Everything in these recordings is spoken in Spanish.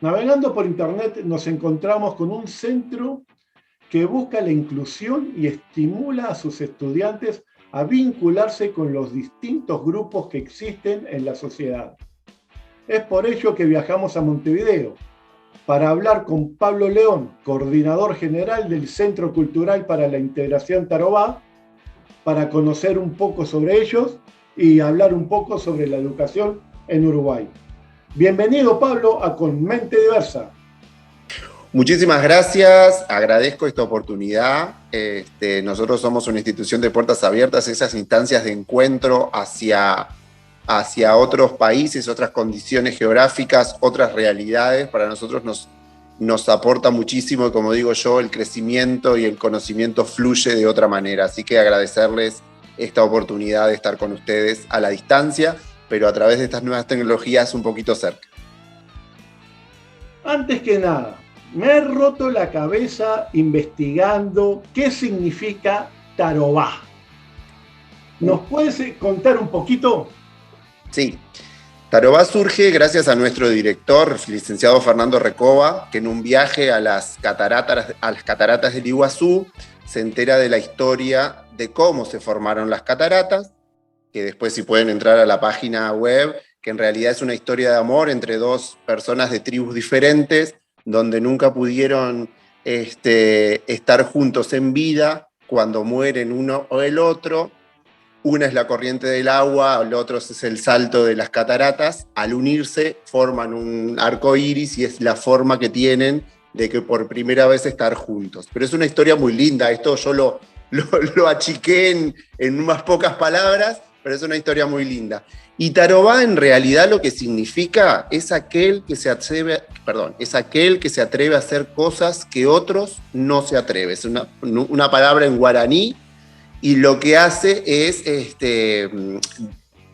Navegando por internet nos encontramos con un centro que busca la inclusión y estimula a sus estudiantes a vincularse con los distintos grupos que existen en la sociedad. Es por ello que viajamos a Montevideo para hablar con Pablo León, coordinador general del Centro Cultural para la Integración Tarobá, para conocer un poco sobre ellos y hablar un poco sobre la educación en Uruguay. Bienvenido, Pablo, a Con Mente Diversa. Muchísimas gracias, agradezco esta oportunidad. Nosotros somos una institución de puertas abiertas, esas instancias de encuentro hacia otros países, otras condiciones geográficas, otras realidades. Para nosotros nos aporta muchísimo y, como digo yo, el crecimiento y el conocimiento fluye de otra manera. Así que agradecerles esta oportunidad de estar con ustedes a la distancia, pero a través de estas nuevas tecnologías un poquito cerca. Antes que nada, me he roto la cabeza investigando qué significa Tarobá. ¿Nos puedes contar un poquito? Sí. Tarobá surge gracias a nuestro director, licenciado Fernando Recoba, que en un viaje a las cataratas del Iguazú se entera de la historia de cómo se formaron las cataratas, que después, si pueden entrar a la página web, que en realidad es una historia de amor entre dos personas de tribus diferentes, donde nunca pudieron estar juntos en vida. Cuando mueren uno o el otro, una es la corriente del agua, el otro es el salto de las cataratas. Al unirse forman un arco iris y es la forma que tienen de que por primera vez estar juntos. Pero es una historia muy linda, esto yo lo achiqué en unas pocas palabras, pero es una historia muy linda. Y Tarobá en realidad lo que significa es aquel que se atreve a hacer cosas que otros no se atreven. Es una palabra en guaraní, y lo que hace es, en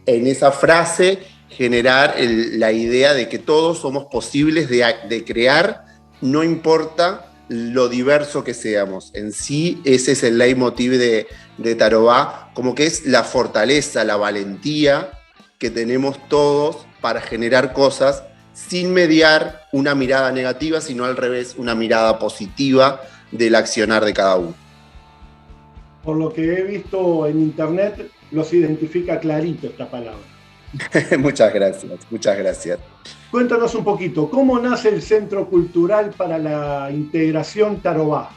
esa frase, generar la idea de que todos somos posibles de crear, no importa lo diverso que seamos. En sí, ese es el leitmotiv de Tarobá, como que es la fortaleza, la valentía que tenemos todos para generar cosas sin mediar una mirada negativa, sino al revés, una mirada positiva del accionar de cada uno. Por lo que he visto en internet, los identifica clarito esta palabra. Muchas gracias, muchas gracias. Cuéntanos un poquito, ¿cómo nace el Centro Cultural para la Integración Tarobá?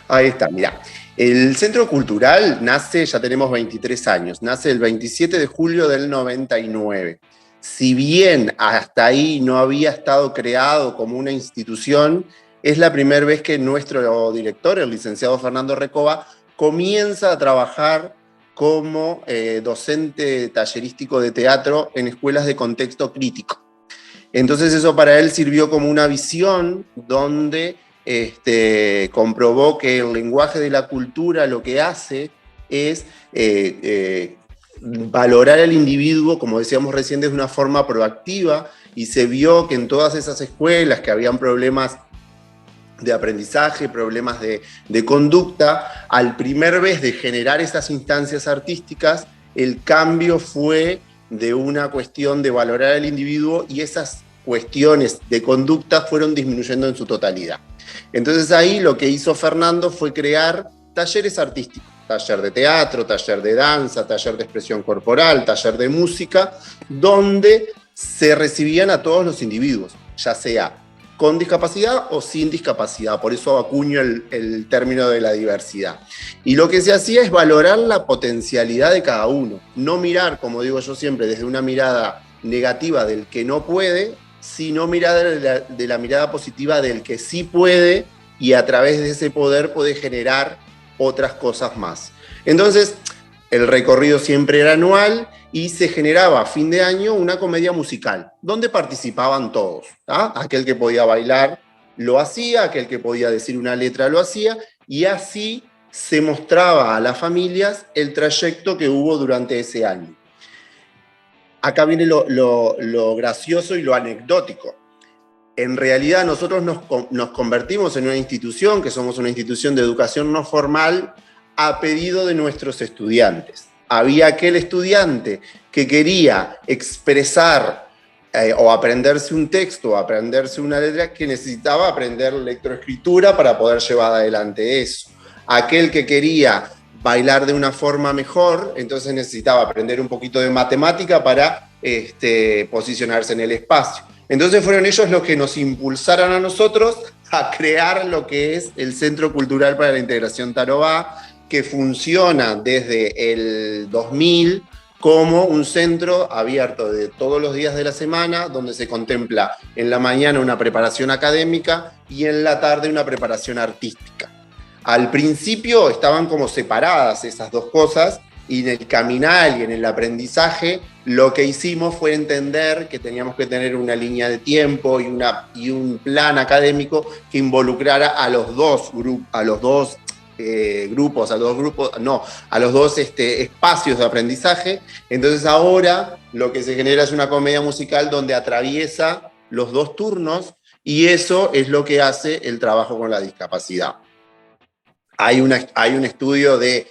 Ahí está, mirá. El Centro Cultural nace, ya tenemos 23 años, nace el 27 de julio del 99. Si bien hasta ahí no había estado creado como una institución, es la primera vez que nuestro director, el licenciado Fernando Recoba, comienza a trabajar como docente tallerístico de teatro en escuelas de contexto crítico. Entonces eso para él sirvió como una visión donde comprobó que el lenguaje de la cultura lo que hace es valorar al individuo, como decíamos recién, de una forma proactiva, y se vio que en todas esas escuelas que habían problemas de aprendizaje, problemas de conducta, al primer vez de generar esas instancias artísticas, el cambio fue de una cuestión de valorar al individuo, y esas cuestiones de conducta fueron disminuyendo en su totalidad. Entonces ahí lo que hizo Fernando fue crear talleres artísticos, taller de teatro, taller de danza, taller de expresión corporal, taller de música, donde se recibían a todos los individuos, ya sea con discapacidad o sin discapacidad. Por eso acuño el término de la diversidad. Y lo que se hacía es valorar la potencialidad de cada uno, no mirar, como digo yo siempre, desde una mirada negativa del que no puede, sino mirar de la mirada positiva del que sí puede, y a través de ese poder puede generar otras cosas más. Entonces, el recorrido siempre era anual y se generaba a fin de año una comedia musical, donde participaban todos. Aquel que podía bailar lo hacía, aquel que podía decir una letra lo hacía, y así se mostraba a las familias el trayecto que hubo durante ese año. Acá viene lo gracioso y lo anecdótico. En realidad nosotros nos convertimos en una institución, que somos una institución de educación no formal, a pedido de nuestros estudiantes. Había aquel estudiante que quería expresar o aprenderse un texto o aprenderse una letra, que necesitaba aprender lectoescritura para poder llevar adelante eso. Aquel que quería bailar de una forma mejor, entonces necesitaba aprender un poquito de matemática para posicionarse en el espacio. Entonces fueron ellos los que nos impulsaron a nosotros a crear lo que es el Centro Cultural para la Integración Tarobá, que funciona desde el 2000 como un centro abierto de todos los días de la semana, donde se contempla en la mañana una preparación académica y en la tarde una preparación artística. Al principio estaban como separadas esas dos cosas, y en el caminar y en el aprendizaje lo que hicimos fue entender que teníamos que tener una línea de tiempo y un plan académico que involucrara a los dos espacios de aprendizaje. Entonces ahora lo que se genera es una comedia musical donde atraviesa los dos turnos, y eso es lo que hace el trabajo con la discapacidad. Hay un estudio de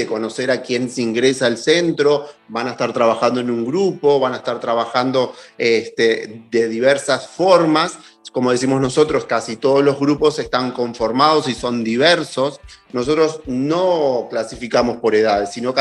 conocer a quién se ingresa al centro, van a estar trabajando en un grupo, van a estar trabajando de diversas formas. Como decimos nosotros, casi todos los grupos están conformados y son diversos. Nosotros no clasificamos por edades, sino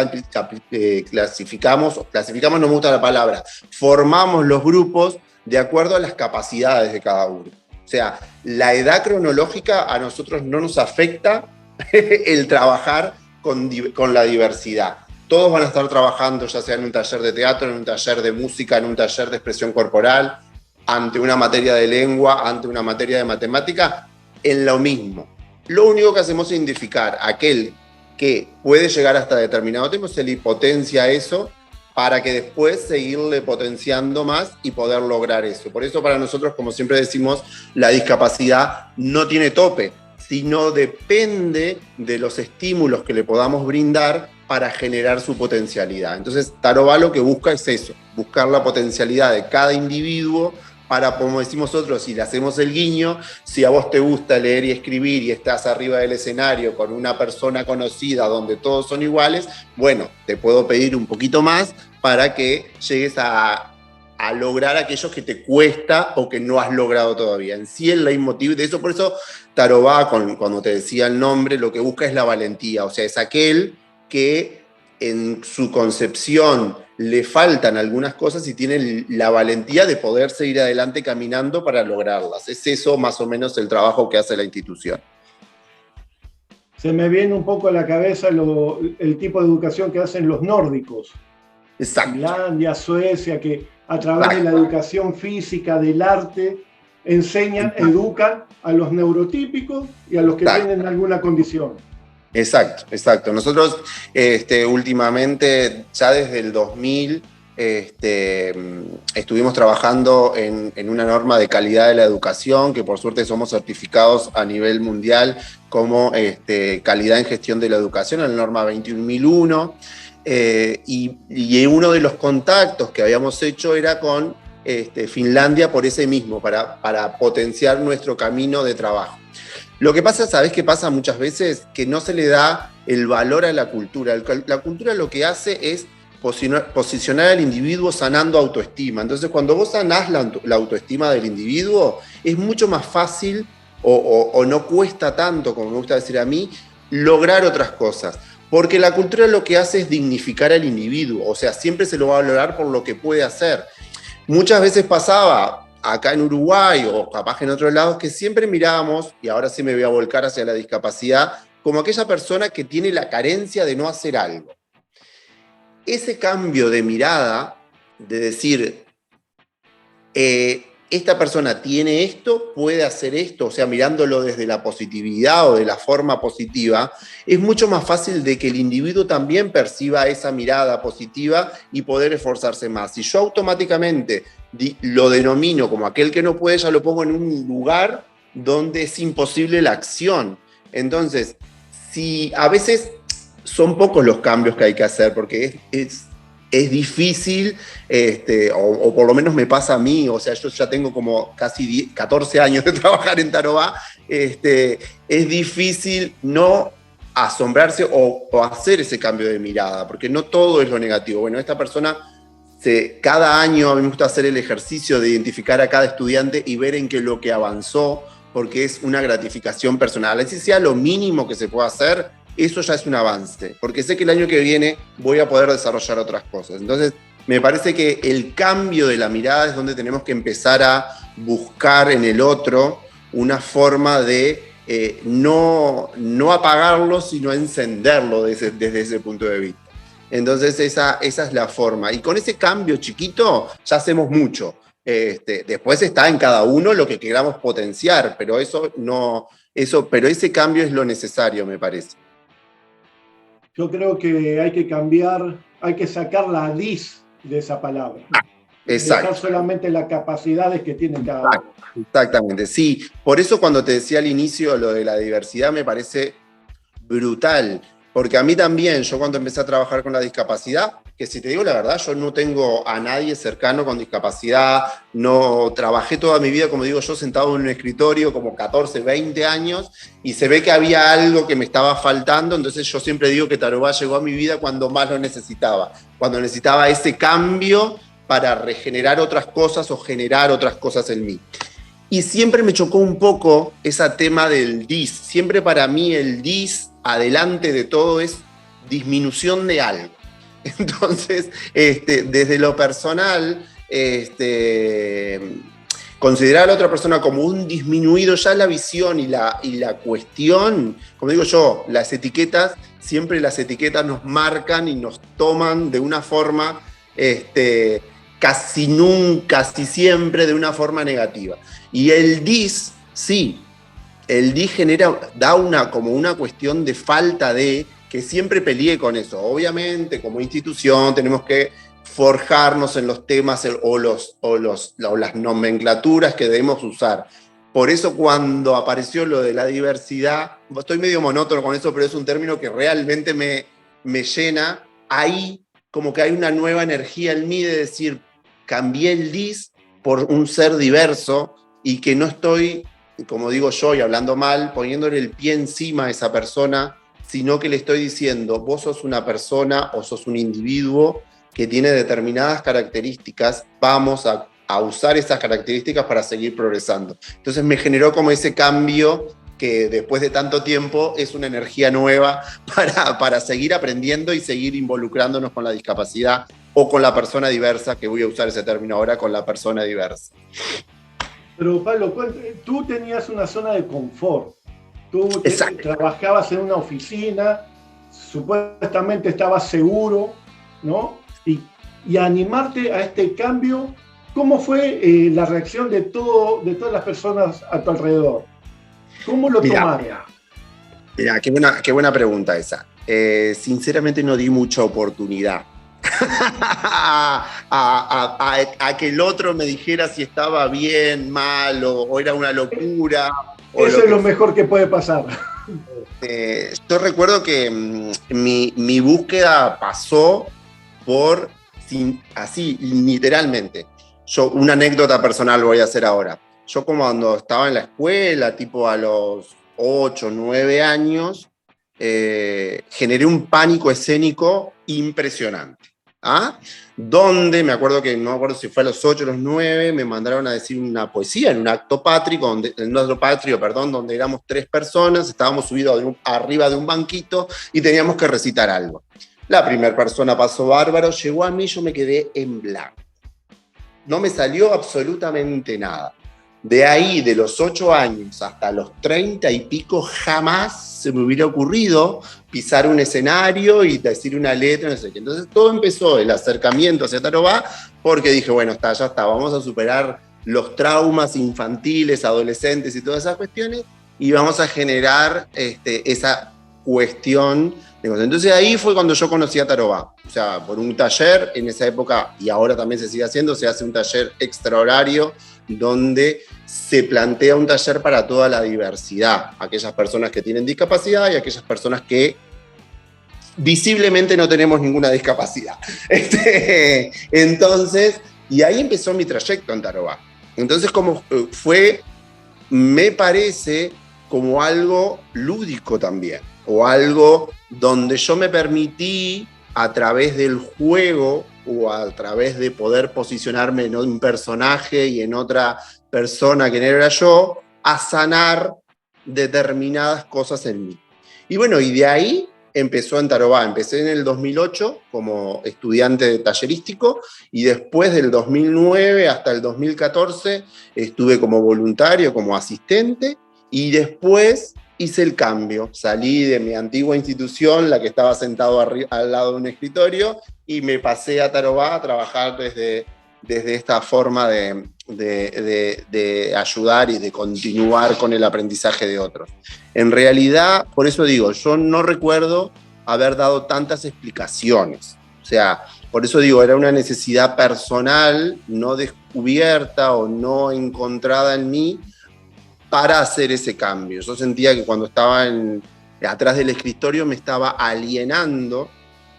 clasificamos, no me gusta la palabra, formamos los grupos de acuerdo a las capacidades de cada uno. O sea, la edad cronológica a nosotros no nos afecta el trabajar con la diversidad. Todos van a estar trabajando, ya sea en un taller de teatro, en un taller de música, en un taller de expresión corporal, ante una materia de lengua, ante una materia de matemática, en lo mismo. Lo único que hacemos es identificar aquel que puede llegar hasta determinado tiempo, se le potencia eso para que después seguirle potenciando más y poder lograr eso. Por eso para nosotros, como siempre decimos, la discapacidad no tiene tope, sino depende de los estímulos que le podamos brindar para generar su potencialidad. Entonces, Tarobá lo que busca es eso, buscar la potencialidad de cada individuo para, como decimos nosotros, si le hacemos el guiño, si a vos te gusta leer y escribir y estás arriba del escenario con una persona conocida donde todos son iguales, bueno, te puedo pedir un poquito más para que llegues a lograr aquello que te cuesta o que no has logrado todavía. En sí el leitmotiv de eso, por eso Tarobá, cuando te decía el nombre, lo que busca es la valentía, o sea, es aquel que en su concepción le faltan algunas cosas y tiene la valentía de poder seguir adelante caminando para lograrlas. Es eso más o menos el trabajo que hace la institución. Se me viene un poco a la cabeza el tipo de educación que hacen los nórdicos. Exacto. Finlandia, Suecia, que a través de la educación física, del arte, enseñan, educan a los neurotípicos y a los que tienen alguna condición. Exacto. Nosotros últimamente, ya desde el 2000, estuvimos trabajando en una norma de calidad de la educación, que por suerte somos certificados a nivel mundial como calidad en gestión de la educación, en la norma 21001. Y uno de los contactos que habíamos hecho era con Finlandia por ese mismo, para potenciar nuestro camino de trabajo. Lo que pasa, ¿sabés qué pasa muchas veces? Que no se le da el valor a la cultura. La cultura lo que hace es posicionar al individuo sanando autoestima. Entonces, cuando vos sanás la autoestima del individuo, es mucho más fácil o no cuesta tanto, como me gusta decir a mí, lograr otras cosas. Porque la cultura lo que hace es dignificar al individuo, o sea, siempre se lo va a valorar por lo que puede hacer. Muchas veces pasaba acá en Uruguay o capaz en otros lados que siempre mirábamos, y ahora sí me voy a volcar hacia la discapacidad, como aquella persona que tiene la carencia de no hacer algo. Ese cambio de mirada, de decir, esta persona tiene esto, puede hacer esto, o sea, mirándolo desde la positividad o de la forma positiva, es mucho más fácil de que el individuo también perciba esa mirada positiva y poder esforzarse más. Si yo automáticamente lo denomino como aquel que no puede, ya lo pongo en un lugar donde es imposible la acción. Entonces, si a veces son pocos los cambios que hay que hacer, porque es difícil, o por lo menos me pasa a mí, o sea, yo ya tengo como casi 14 años de trabajar en Tarobá, es difícil no asombrarse o hacer ese cambio de mirada, porque no todo es lo negativo. Bueno, esta persona cada año a mí me gusta hacer el ejercicio de identificar a cada estudiante y ver en qué lo que avanzó, porque es una gratificación personal. Así sea lo mínimo que se pueda hacer, eso ya es un avance, porque sé que el año que viene voy a poder desarrollar otras cosas. Entonces, me parece que el cambio de la mirada es donde tenemos que empezar a buscar en el otro una forma de no apagarlo, sino encenderlo desde ese punto de vista. Entonces esa es la forma. Y con ese cambio chiquito ya hacemos mucho. Después está en cada uno lo que queramos potenciar, pero pero ese cambio es lo necesario, me parece. Yo creo que hay que cambiar, hay que sacar la dis de esa palabra. Exacto. Dejar solamente las capacidades que tiene cada uno. Exactamente, sí. Por eso cuando te decía al inicio lo de la diversidad me parece brutal. Porque a mí también, yo cuando empecé a trabajar con la discapacidad, que si te digo la verdad, yo no tengo a nadie cercano con discapacidad, no trabajé toda mi vida, como digo yo, sentado en un escritorio como 14, 20 años, y se ve que había algo que me estaba faltando, entonces yo siempre digo que Tarobá llegó a mi vida cuando más lo necesitaba, cuando necesitaba ese cambio para regenerar otras cosas o generar otras cosas en mí. Y siempre me chocó un poco ese tema del DIS. Siempre para mí el DIS, adelante de todo, es disminución de algo. Entonces, desde lo personal, considerar a la otra persona como un disminuido, ya la visión y la cuestión, como digo yo, siempre las etiquetas nos marcan y nos toman de una forma, casi siempre de una forma negativa. Y el DIS, sí, el DIS da como una cuestión de falta de, que siempre peleé con eso. Obviamente, como institución, tenemos que forjarnos en los temas o las nomenclaturas que debemos usar. Por eso cuando apareció lo de la diversidad, estoy medio monótono con eso, pero es un término que realmente me llena. Ahí como que hay una nueva energía en mí de decir, cambié el DIS por un ser diverso y que no estoy, como digo yo y hablando mal, poniéndole el pie encima a esa persona, sino que le estoy diciendo, vos sos una persona o sos un individuo que tiene determinadas características, vamos a usar esas características para seguir progresando. Entonces me generó como ese cambio que después de tanto tiempo es una energía nueva para seguir aprendiendo y seguir involucrándonos con la discapacidad o con la persona diversa, que voy a usar ese término ahora, con la persona diversa. Pero Pablo, tú tenías una zona de confort. Tú trabajabas en una oficina, supuestamente estabas seguro, ¿no? Y animarte a este cambio, ¿cómo fue la reacción de todas las personas a tu alrededor? ¿Cómo lo tomaron? Mira, qué buena pregunta esa. Sinceramente no di mucha oportunidad a que el otro me dijera si estaba bien, mal o era una locura. Eso es lo mejor que puede pasar. Yo recuerdo que mi búsqueda pasó por, así, literalmente. Una anécdota personal voy a hacer ahora. Yo como cuando estaba en la escuela, tipo a los 8, 9 años, generé un pánico escénico impresionante. Donde, me acuerdo que, no me acuerdo si fue a los 8 o los 9, me mandaron a decir una poesía en un acto patrio, donde éramos 3 personas, estábamos subidos arriba de un banquito y teníamos que recitar algo. La primera persona pasó bárbaro, llegó a mí, yo me quedé en blanco. No me salió absolutamente nada. De ahí, de los 8 años hasta los 30 y pico, jamás se me hubiera ocurrido pisar un escenario y decir una letra, no sé qué. Entonces todo empezó el acercamiento hacia Tarobá, porque dije, bueno, ya está, vamos a superar los traumas infantiles, adolescentes y todas esas cuestiones, y vamos a generar esa cuestión. Entonces ahí fue cuando yo conocí a Tarobá. O sea, por un taller, en esa época, y ahora también se sigue haciendo, se hace un taller extrahorario, donde se plantea un taller para toda la diversidad, aquellas personas que tienen discapacidad y aquellas personas que visiblemente no tenemos ninguna discapacidad. Entonces, y ahí empezó mi trayecto en Tarobá. Entonces, como fue, me parece, como algo lúdico también, o algo donde yo me permití a través del juego o a través de poder posicionarme en un personaje y en otra persona que no era yo, a sanar determinadas cosas en mí. Y bueno, y de ahí empezó en Tarobá. Empecé en el 2008 como estudiante de tallerístico y después del 2009 hasta el 2014 estuve como voluntario, como asistente, y después hice el cambio. Salí de mi antigua institución, la que estaba sentado al lado de un escritorio, y me pasé a Tarobá a trabajar desde esta forma de ayudar y de continuar con el aprendizaje de otros. En realidad, por eso digo, yo no recuerdo haber dado tantas explicaciones. O sea, por eso digo, era una necesidad personal, no descubierta o no encontrada en mí para hacer ese cambio. Yo sentía que cuando estaba atrás del escritorio me estaba alienando,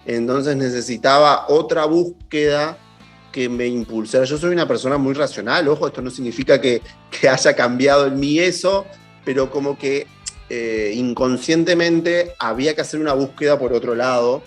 entonces necesitaba otra búsqueda que me impulsara. Yo soy una persona muy racional, ojo, esto no significa que haya cambiado en mí eso, pero como que inconscientemente había que hacer una búsqueda por otro lado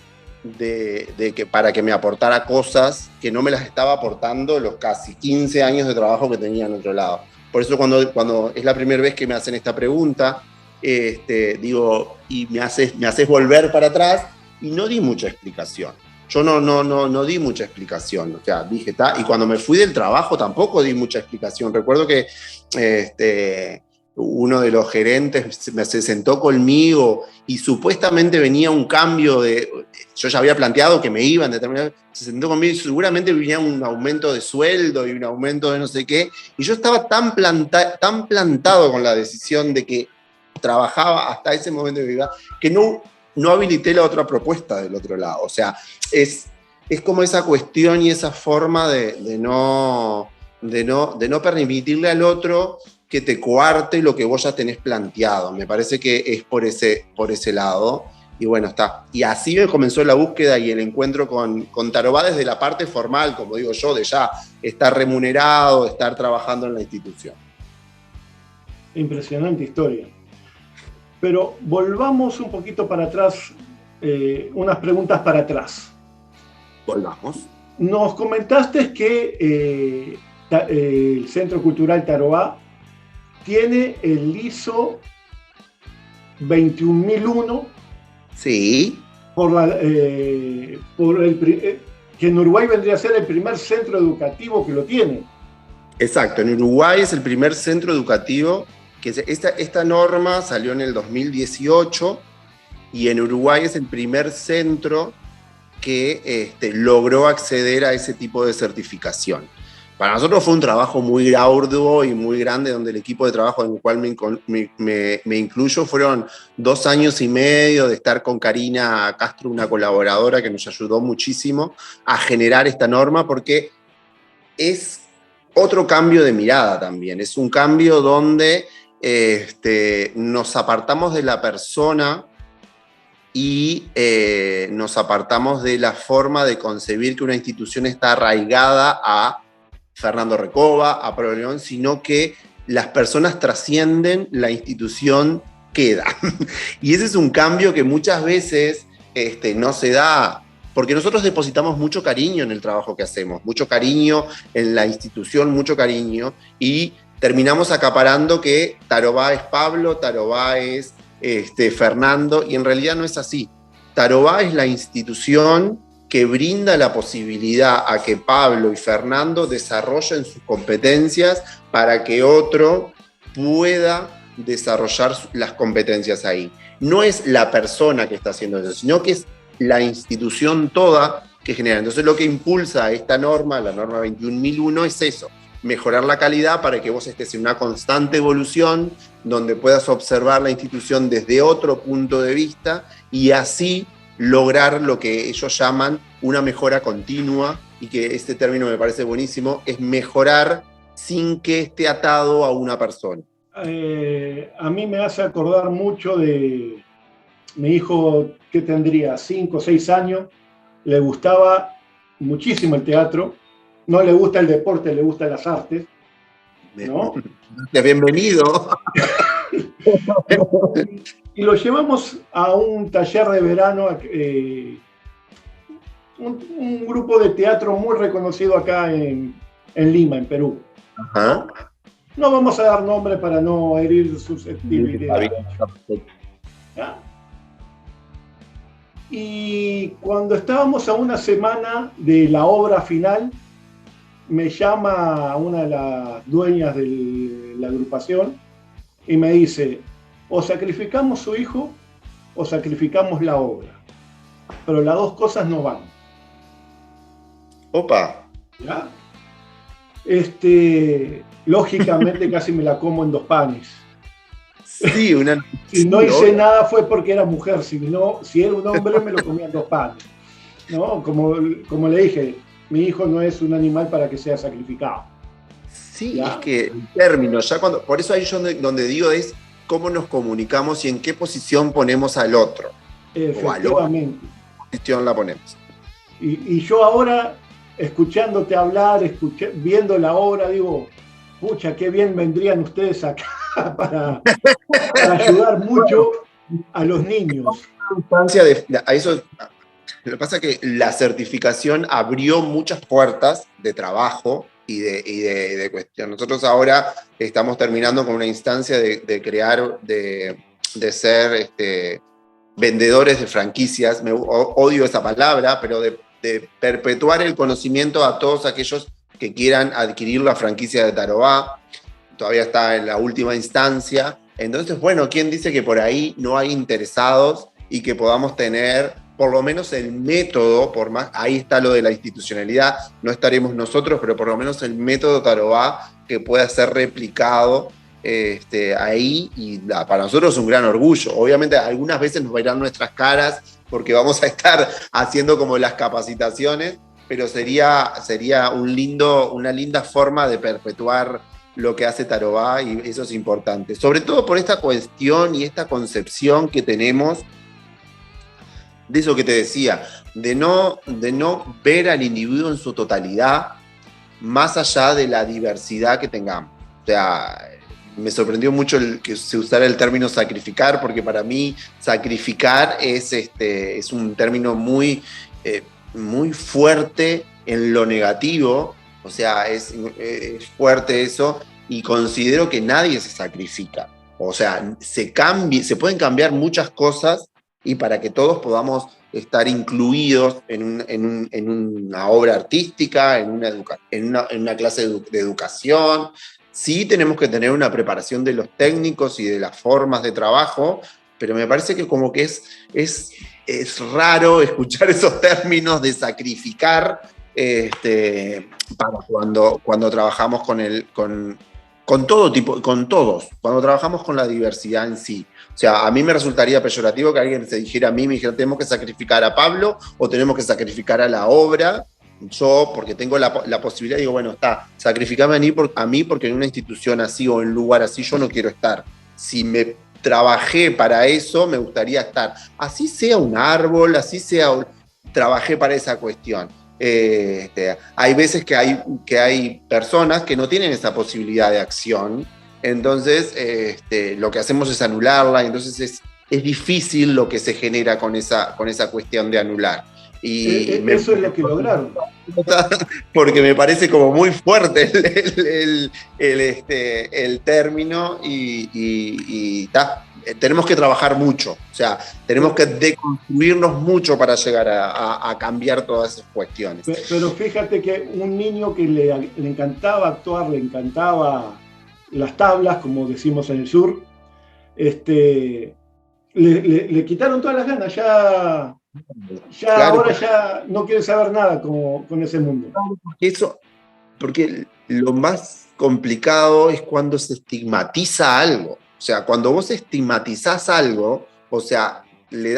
para que me aportara cosas que no me las estaba aportando los casi 15 años de trabajo que tenía en otro lado. Por eso cuando es la primera vez que me hacen esta pregunta, digo, y me haces volver para atrás, y no di mucha explicación. Yo no di mucha explicación. O sea, dije, y cuando me fui del trabajo tampoco di mucha explicación. Recuerdo que uno de los gerentes se sentó conmigo y supuestamente venía un cambio yo ya había planteado que me iban, se sentó conmigo y seguramente venía un aumento de sueldo y un aumento de no sé qué, y yo estaba tan plantado con la decisión de que trabajaba hasta ese momento de mi vida, que no habilité la otra propuesta del otro lado. O sea, es como esa cuestión y esa forma de no permitirle al otro que te coarte lo que vos ya tenés planteado. Me parece que es por ese lado. Y bueno, está. Y así me comenzó la búsqueda y el encuentro con Tarobá desde la parte formal, como digo yo, de ya estar remunerado, estar trabajando en la institución. Impresionante historia. Pero volvamos un poquito para atrás, unas preguntas para atrás. Volvamos. Nos comentaste que el Centro Cultural Tarobá tiene el ISO 21001. Sí. Que en Uruguay vendría a ser el primer centro educativo que lo tiene. Exacto, en Uruguay es el primer centro educativo que esta norma salió en el 2018 y en Uruguay es el primer centro que logró acceder a ese tipo de certificación. Para nosotros fue un trabajo muy arduo y muy grande, donde el equipo de trabajo en el cual me incluyo fueron 2 años y medio de estar con Karina Castro, una colaboradora que nos ayudó muchísimo a generar esta norma, porque es otro cambio de mirada también. Es un cambio donde nos apartamos de la persona y nos apartamos de la forma de concebir que una institución está arraigada a Fernando Recoba, a Pablo León, sino que las personas trascienden, la institución queda. Y ese es un cambio que muchas veces no se da, porque nosotros depositamos mucho cariño en el trabajo que hacemos, mucho cariño en la institución, mucho cariño, y terminamos acaparando que Tarobá es Pablo, Tarobá es Fernando, y en realidad no es así. Tarobá es la institución que brinda la posibilidad a que Pablo y Fernando desarrollen sus competencias para que otro pueda desarrollar las competencias ahí. No es la persona que está haciendo eso, sino que es la institución toda que genera. Entonces lo que impulsa esta norma, la norma 21001, es eso, mejorar la calidad para que vos estés en una constante evolución, donde puedas observar la institución desde otro punto de vista y así lograr lo que ellos llaman una mejora continua, y que este término me parece buenísimo, es mejorar sin que esté atado a una persona. A mí me hace acordar mucho de mi hijo, que tendría 5 o 6 años, le gustaba muchísimo el teatro, no le gusta el deporte, le gustan las artes, ¿no? Bienvenido. Y lo llevamos a un taller de verano un grupo de teatro muy reconocido acá en Lima, en Perú. Ajá. No vamos a dar nombre para no herir susceptibilidades. ¿Ya? Y cuando estábamos a una semana de la obra final, me llama una de las dueñas de la agrupación y me dice, o sacrificamos su hijo o sacrificamos la obra, pero las dos cosas no van. Opa. ¿Ya? Lógicamente casi me la como en 2 panes. Sí, Si no hice nada fue porque era mujer, si era un hombre me lo comía en 2 panes. ¿No? Como le dije, mi hijo no es un animal para que sea sacrificado. Sí, ¿ya? Es que el término, por eso ahí yo donde digo es cómo nos comunicamos y en qué posición ponemos al otro. Efectivamente. ¿En qué posición la ponemos? Y yo ahora, escuchándote hablar, viendo la obra, digo, pucha, qué bien vendrían ustedes acá para ayudar mucho a los niños. A eso, lo que pasa es que la certificación abrió muchas puertas de trabajo y de cuestión. Nosotros ahora estamos terminando con una instancia de crear, de ser vendedores de franquicias. Odio esa palabra, pero de perpetuar el conocimiento a todos aquellos que quieran adquirir la franquicia de Tarobá. Todavía está en la última instancia. Entonces, bueno, ¿quién dice que por ahí no hay interesados y que podamos tener por lo menos el método, ahí está lo de la institucionalidad, no estaremos nosotros, pero por lo menos el método Tarobá que pueda ser replicado ahí, y para nosotros es un gran orgullo. Obviamente algunas veces nos verán nuestras caras porque vamos a estar haciendo como las capacitaciones, pero sería una linda forma de perpetuar lo que hace Tarobá, y eso es importante. Sobre todo por esta cuestión y esta concepción que tenemos de eso que te decía, de no ver al individuo en su totalidad, más allá de la diversidad que tengamos. O sea, me sorprendió mucho que se usara el término sacrificar, porque para mí sacrificar es un término muy fuerte en lo negativo. O sea, es fuerte eso, y considero que nadie se sacrifica. O sea, se pueden cambiar muchas cosas, y para que todos podamos estar incluidos en una obra artística, en una clase de educación. Sí tenemos que tener una preparación de los técnicos y de las formas de trabajo, pero me parece que como que es raro escuchar esos términos de sacrificar para cuando trabajamos con todo tipo, con todos, cuando trabajamos con la diversidad en sí. O sea, a mí me resultaría peyorativo que alguien se dijera a mí, me dijera, tenemos que sacrificar a Pablo o tenemos que sacrificar a la obra. Yo, porque tengo la posibilidad, digo, bueno, sacrificame a mí porque en una institución así o en un lugar así yo no quiero estar. Si me trabajé para eso, me gustaría estar. Así sea un árbol, trabajé para esa cuestión. Hay veces que hay personas que no tienen esa posibilidad de acción. Entonces, lo que hacemos es anularla, y entonces es difícil lo que se genera con esa cuestión de anular. Y eso es lo que lograron. Porque me parece como muy fuerte el término, y tenemos que trabajar mucho. O sea, tenemos que deconstruirnos mucho para llegar a cambiar todas esas cuestiones. Pero fíjate que un niño que le encantaba actuar, le encantaba las tablas, como decimos en el sur, le quitaron todas las ganas, ya claro, ahora ya no quiere saber nada con ese mundo. Porque lo más complicado es cuando se estigmatiza algo. O sea, cuando vos estigmatizás algo, o sea, le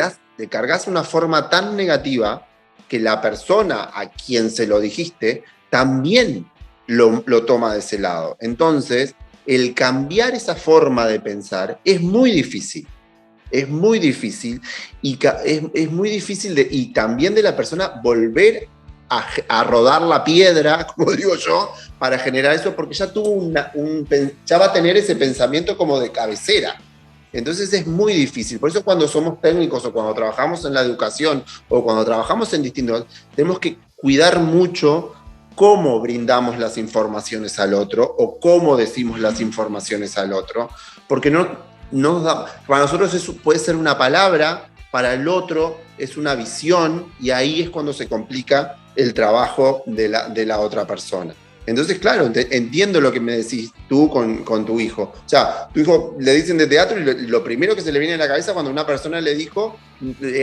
cargas una forma tan negativa que la persona a quien se lo dijiste también lo toma de ese lado. Entonces, el cambiar esa forma de pensar es muy difícil. Es muy difícil, y es muy difícil y también de la persona volver a rodar la piedra, como digo yo, para generar eso, porque ya tuvo ya va a tener ese pensamiento como de cabecera. Entonces es muy difícil. Por eso cuando somos técnicos o cuando trabajamos en la educación o cuando trabajamos en distintos, tenemos que cuidar mucho cómo brindamos las informaciones al otro o cómo decimos las informaciones al otro, porque para nosotros eso puede ser una palabra, para el otro es una visión, y ahí es cuando se complica el trabajo de la otra persona. Entonces, claro, entiendo lo que me decís tú con tu hijo. O sea, tu hijo le dicen de teatro y lo primero que se le viene a la cabeza cuando una persona le dijo,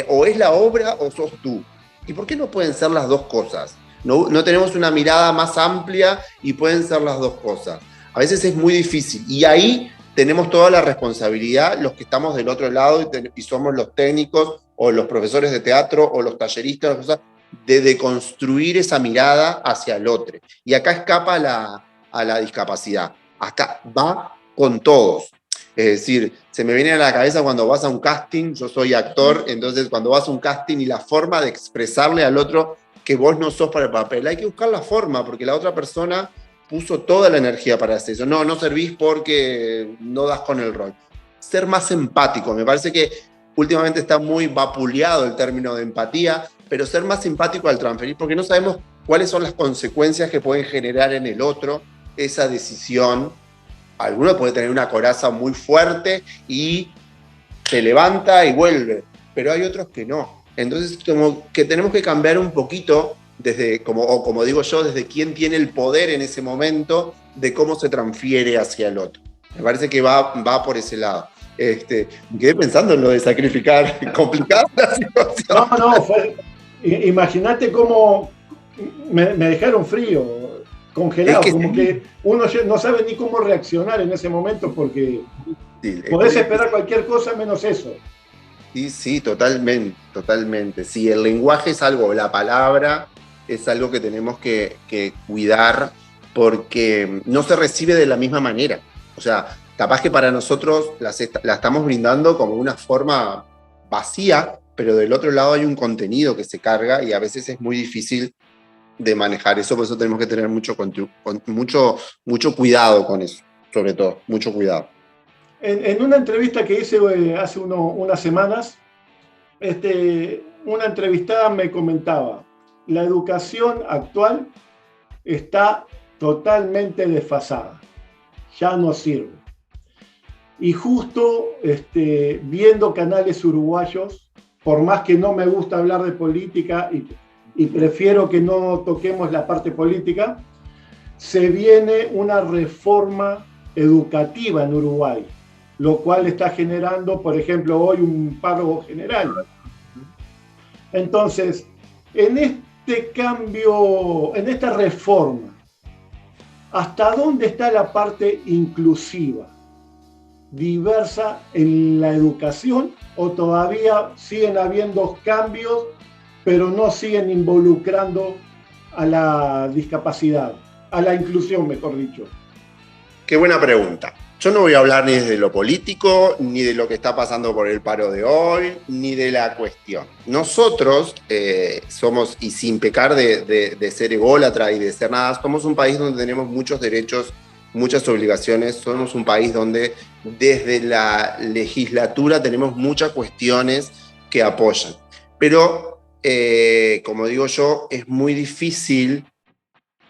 o es la obra o sos tú. ¿Y por qué no pueden ser las dos cosas? No tenemos una mirada más amplia y pueden ser las dos cosas. A veces es muy difícil. Y ahí tenemos toda la responsabilidad, los que estamos del otro lado y somos los técnicos o los profesores de teatro o los talleristas, de deconstruir esa mirada hacia el otro. Y acá escapa a la discapacidad. Acá va con todos. Es decir, se me viene a la cabeza cuando vas a un casting, yo soy actor, entonces cuando vas a un casting y la forma de expresarle al otro que vos no sos para el papel, hay que buscar la forma, porque la otra persona puso toda la energía para hacer eso. No servís porque no das con el rol. Ser más empático, me parece que últimamente está muy vapuleado el término de empatía, pero ser más simpático al transferir, porque no sabemos cuáles son las consecuencias que pueden generar en el otro esa decisión. Alguno puede tener una coraza muy fuerte y se levanta y vuelve, pero hay otros que no. Entonces, como que tenemos que cambiar un poquito, como digo yo, desde quién tiene el poder en ese momento, de cómo se transfiere hacia el otro. Me parece que va por ese lado. Me quedé pensando en lo de sacrificar, complicada la situación. Imagínate cómo me dejaron frío, congelado, como que uno no sabe ni cómo reaccionar en ese momento, porque podés esperar cualquier cosa menos eso. Sí, totalmente. Sí, el lenguaje es algo, la palabra es algo que tenemos que cuidar, porque no se recibe de la misma manera. O sea, capaz que para nosotros la estamos brindando como una forma vacía, pero del otro lado hay un contenido que se carga y a veces es muy difícil de manejar eso, por eso tenemos que tener mucho cuidado con eso, sobre todo, mucho cuidado. En una entrevista que hice hace unas semanas, una entrevistada me comentaba, la educación actual está totalmente desfasada, ya no sirve. Y justo viendo canales uruguayos, por más que no me gusta hablar de política y prefiero que no toquemos la parte política, se viene una reforma educativa en Uruguay, lo cual está generando, por ejemplo, hoy un paro general. Entonces, en este cambio, en esta reforma, ¿hasta dónde está la parte inclusiva, diversa en la educación, o todavía siguen habiendo cambios, pero no siguen involucrando a la discapacidad, a la inclusión, mejor dicho? Qué buena pregunta. Yo no voy a hablar ni de lo político, ni de lo que está pasando por el paro de hoy, ni de la cuestión. Nosotros somos, y sin pecar de ser ególatra y de ser nada, somos un país donde tenemos muchos derechos, muchas obligaciones. Somos un país donde desde la legislatura tenemos muchas cuestiones que apoyan. Pero, como digo yo, es muy difícil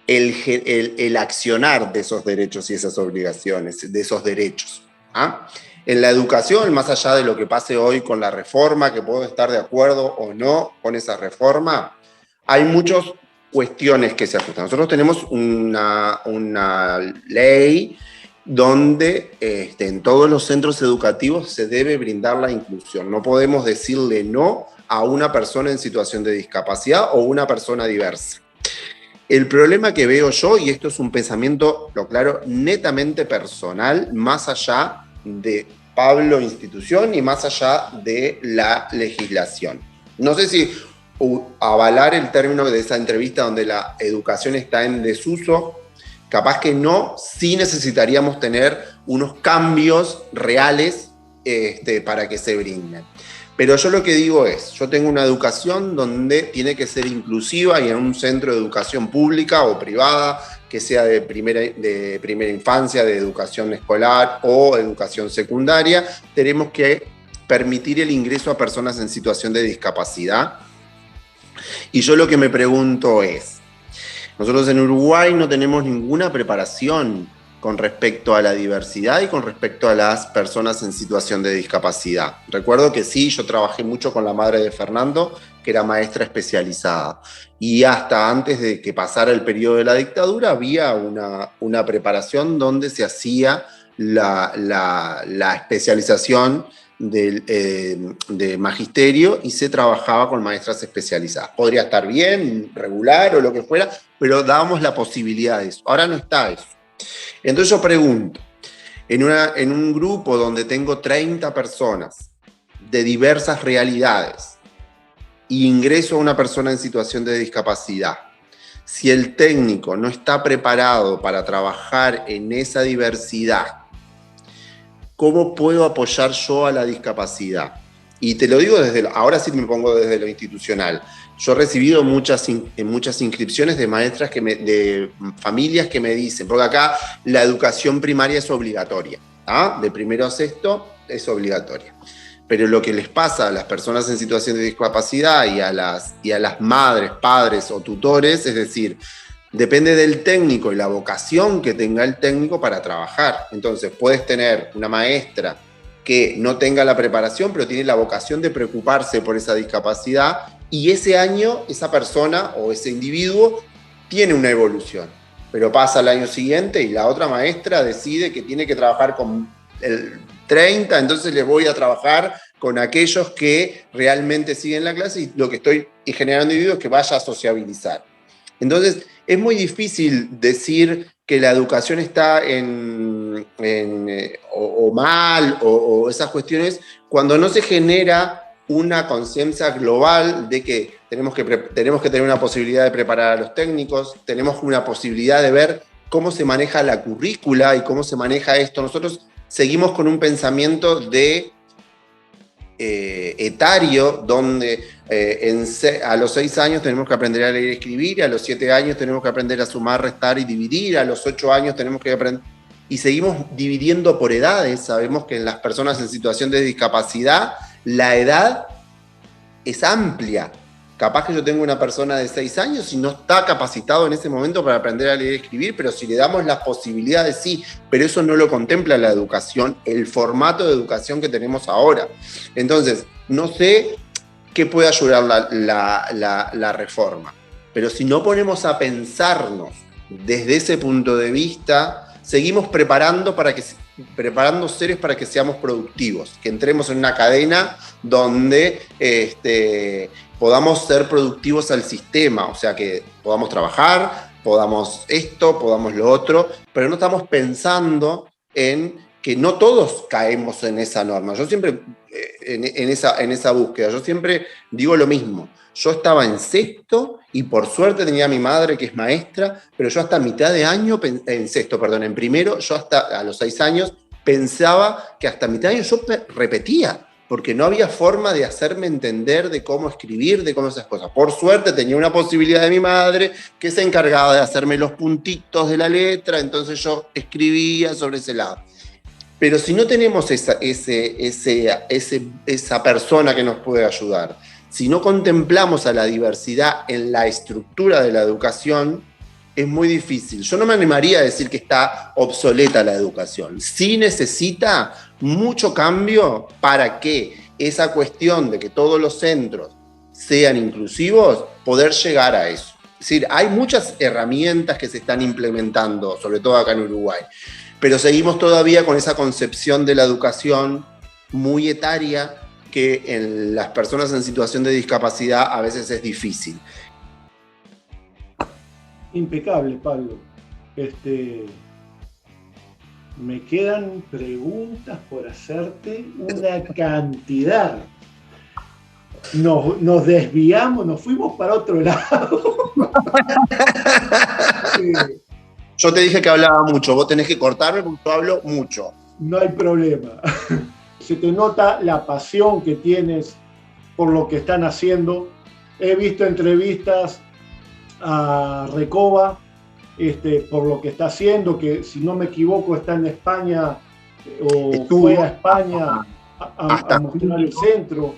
el accionar de esos derechos y esas obligaciones, de esos derechos. ¿Ah? En la educación, más allá de lo que pase hoy con la reforma, que puedo estar de acuerdo o no con esa reforma, hay muchas cuestiones que se ajustan. Nosotros tenemos una ley donde en todos los centros educativos se debe brindar la inclusión. No podemos decirle no a una persona en situación de discapacidad o una persona diversa. El problema que veo yo, y esto es un pensamiento, lo claro, netamente personal, más allá de Pablo institución y más allá de la legislación. No sé si avalar el término de esa entrevista donde la educación está en desuso, capaz que no, sí necesitaríamos tener unos cambios reales para que se brinden. Pero yo lo que digo es, yo tengo una educación donde tiene que ser inclusiva y en un centro de educación pública o privada, que sea de primera infancia, de educación escolar o educación secundaria, tenemos que permitir el ingreso a personas en situación de discapacidad. Y yo lo que me pregunto es, nosotros en Uruguay no tenemos ninguna preparación con respecto a la diversidad y con respecto a las personas en situación de discapacidad. Recuerdo que sí, yo trabajé mucho con la madre de Fernando, que era maestra especializada. Y hasta antes de que pasara el periodo de la dictadura, había una preparación donde se hacía la especialización de magisterio y se trabajaba con maestras especializadas. Podría estar bien, regular o lo que fuera, pero dábamos la posibilidad de eso. Ahora no está eso. Entonces yo pregunto, en un grupo donde tengo 30 personas de diversas realidades y ingreso a una persona en situación de discapacidad, si el técnico no está preparado para trabajar en esa diversidad, ¿cómo puedo apoyar yo a la discapacidad? Y te lo digo ahora sí me pongo desde lo institucional. Yo he recibido muchas inscripciones de maestras, de familias que me dicen, porque acá la educación primaria es obligatoria, ¿ah? De primero a sexto es obligatoria. Pero lo que les pasa a las personas en situación de discapacidad y a las madres, padres o tutores, es decir, depende del técnico y la vocación que tenga el técnico para trabajar. Entonces puedes tener una maestra que no tenga la preparación, pero tiene la vocación de preocuparse por esa discapacidad, y ese año esa persona o ese individuo tiene una evolución. Pero pasa el año siguiente y la otra maestra decide que tiene que trabajar con el 30, entonces le voy a trabajar con aquellos que realmente siguen la clase, y lo que estoy generando individuos es que vaya a sociabilizar. Entonces, es muy difícil decir que la educación está o mal o esas cuestiones cuando no se genera una conciencia global de que tenemos que tener una posibilidad de preparar a los técnicos, tenemos una posibilidad de ver cómo se maneja la currícula y cómo se maneja esto. Nosotros seguimos con un pensamiento etario, donde a los 6 años tenemos que aprender a leer y escribir, a los 7 años tenemos que aprender a sumar, restar y dividir, a los 8 años tenemos que aprender, y seguimos dividiendo por edades. Sabemos que en las personas en situación de discapacidad la edad es amplia. Capaz que yo tengo una persona de 6 años y no está capacitado en ese momento para aprender a leer y escribir, pero si le damos las posibilidades, sí, pero eso no lo contempla la educación, el formato de educación que tenemos ahora. Entonces, no sé qué puede ayudar la reforma, pero si no ponemos a pensarnos desde ese punto de vista, seguimos preparando seres para que seamos productivos, que entremos en una cadena donde podamos ser productivos al sistema, o sea, que podamos trabajar, podamos esto, podamos lo otro, pero no estamos pensando en que no todos caemos en esa norma. Yo siempre, en esa búsqueda, yo siempre digo lo mismo. Yo estaba en sexto y por suerte tenía a mi madre que es maestra, pero yo hasta mitad de año, en primero, yo hasta a los 6 años pensaba que hasta mitad de año yo repetía, porque no había forma de hacerme entender de cómo escribir, de cómo esas cosas. Por suerte tenía una posibilidad de mi madre que se encargaba de hacerme los puntitos de la letra, entonces yo escribía sobre ese lado. Pero si no tenemos esa persona que nos puede ayudar, si no contemplamos a la diversidad en la estructura de la educación, es muy difícil. Yo no me animaría a decir que está obsoleta la educación. Sí necesita mucho cambio para que esa cuestión de que todos los centros sean inclusivos, poder llegar a eso. Es decir, hay muchas herramientas que se están implementando, sobre todo acá en Uruguay, pero seguimos todavía con esa concepción de la educación muy etaria que en las personas en situación de discapacidad a veces es difícil. Impecable, Pablo. Me quedan preguntas por hacerte, una cantidad. Nos desviamos, nos fuimos para otro lado. Yo te dije que hablaba mucho, vos tenés que cortarme porque yo hablo mucho. No hay problema. Se te nota la pasión que tienes por lo que están haciendo. He visto entrevistas a Recoba por lo que está haciendo, que si no me equivoco está en España o fue a España a mostrar el centro.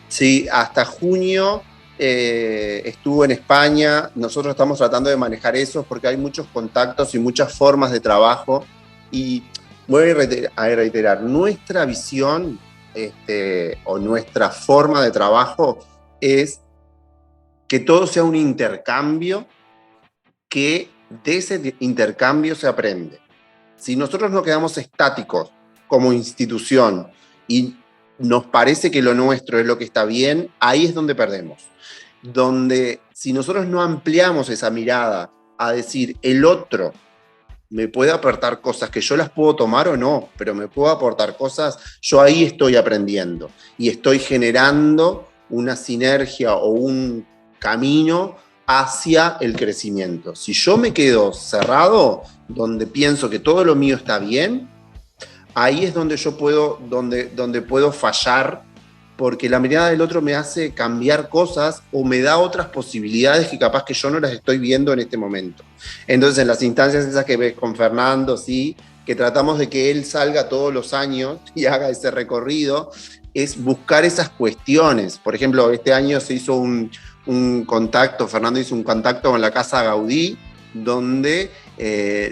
Sí, hasta junio estuvo en España. Nosotros estamos tratando de manejar eso porque hay muchos contactos y muchas formas de trabajo. Y voy a reiterar, nuestra visión o nuestra forma de trabajo es que todo sea un intercambio, que de ese intercambio se aprende. Si nosotros no quedamos estáticos como institución y nos parece que lo nuestro es lo que está bien, ahí es donde perdemos. Donde si nosotros no ampliamos esa mirada a decir el otro me puede aportar cosas que yo las puedo tomar o no, pero me puedo aportar cosas, yo ahí estoy aprendiendo y estoy generando una sinergia o un camino hacia el crecimiento. Si yo me quedo cerrado, donde pienso que todo lo mío está bien, ahí es donde yo puedo, donde puedo fallar, porque la mirada del otro me hace cambiar cosas o me da otras posibilidades que capaz que yo no las estoy viendo en este momento. Entonces, en las instancias esas que ves con Fernando, sí, que tratamos de que él salga todos los años y haga ese recorrido, es buscar esas cuestiones. Por ejemplo, este año se hizo un contacto, Fernando hizo un contacto con la Casa Gaudí, donde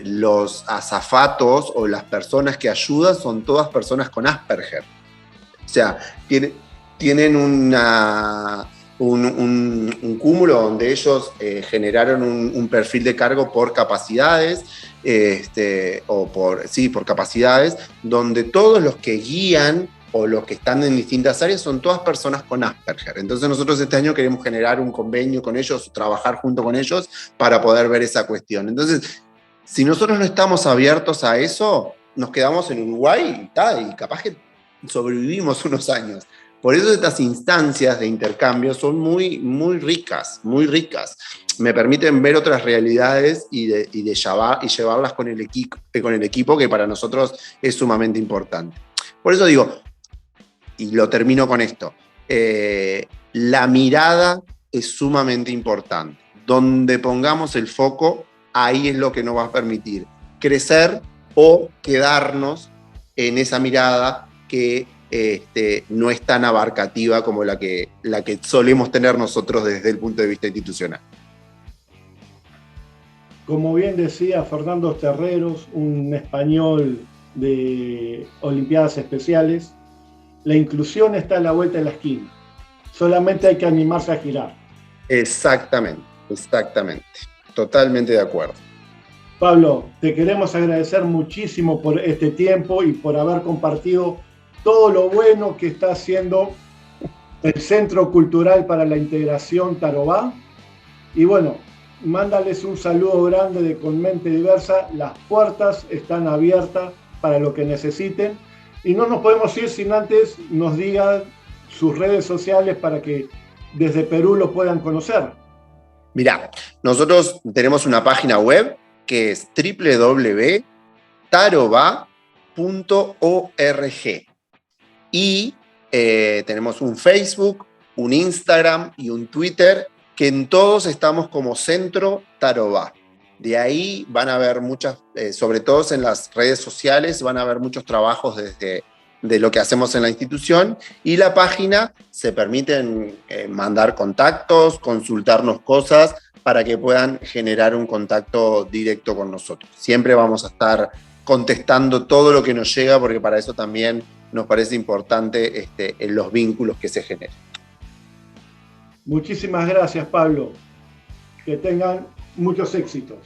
los azafatos o las personas que ayudan son todas personas con Asperger. O sea, tienen un cúmulo donde ellos generaron un perfil de cargo por capacidades, por capacidades, donde todos los que guían o los que están en distintas áreas son todas personas con Asperger. Entonces nosotros este año queremos generar un convenio con ellos, trabajar junto con ellos para poder ver esa cuestión. Entonces, si nosotros no estamos abiertos a eso, nos quedamos en Uruguay y capaz que sobrevivimos unos años. Por eso estas instancias de intercambio son muy, muy ricas, muy ricas. Me permiten ver otras realidades y llevarlas con el equipo, que para nosotros es sumamente importante. Por eso digo, y lo termino con esto, la mirada es sumamente importante. Donde pongamos el foco, ahí es lo que nos va a permitir crecer o quedarnos en esa mirada que no es tan abarcativa como la que solemos tener nosotros desde el punto de vista institucional. Como bien decía Fernando Terreros, un español de Olimpiadas Especiales, la inclusión está a la vuelta de la esquina. Solamente hay que animarse a girar. Exactamente. Totalmente de acuerdo. Pablo, te queremos agradecer muchísimo por este tiempo y por haber compartido todo lo bueno que está haciendo el Centro Cultural para la Integración Tarobá. Y bueno, mándales un saludo grande de Con Mente Diversa. Las puertas están abiertas para lo que necesiten. Y no nos podemos ir sin antes nos digan sus redes sociales para que desde Perú lo puedan conocer. Mirá, nosotros tenemos una página web que es www.taroba.org. Y tenemos un Facebook, un Instagram y un Twitter, que en todos estamos como Centro Tarobá. De ahí van a ver muchas, sobre todo en las redes sociales, van a ver muchos trabajos de lo que hacemos en la institución, y la página se permiten mandar contactos, consultarnos cosas para que puedan generar un contacto directo con nosotros. Siempre vamos a estar contestando todo lo que nos llega, porque para eso también nos parece importante en los vínculos que se generen. Muchísimas gracias, Pablo. Que tengan muchos éxitos.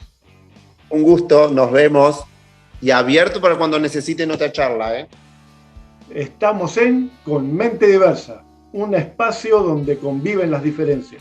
Un gusto, nos vemos, y abierto para cuando necesiten otra charla. Estamos en Con Mente Diversa, un espacio donde conviven las diferencias.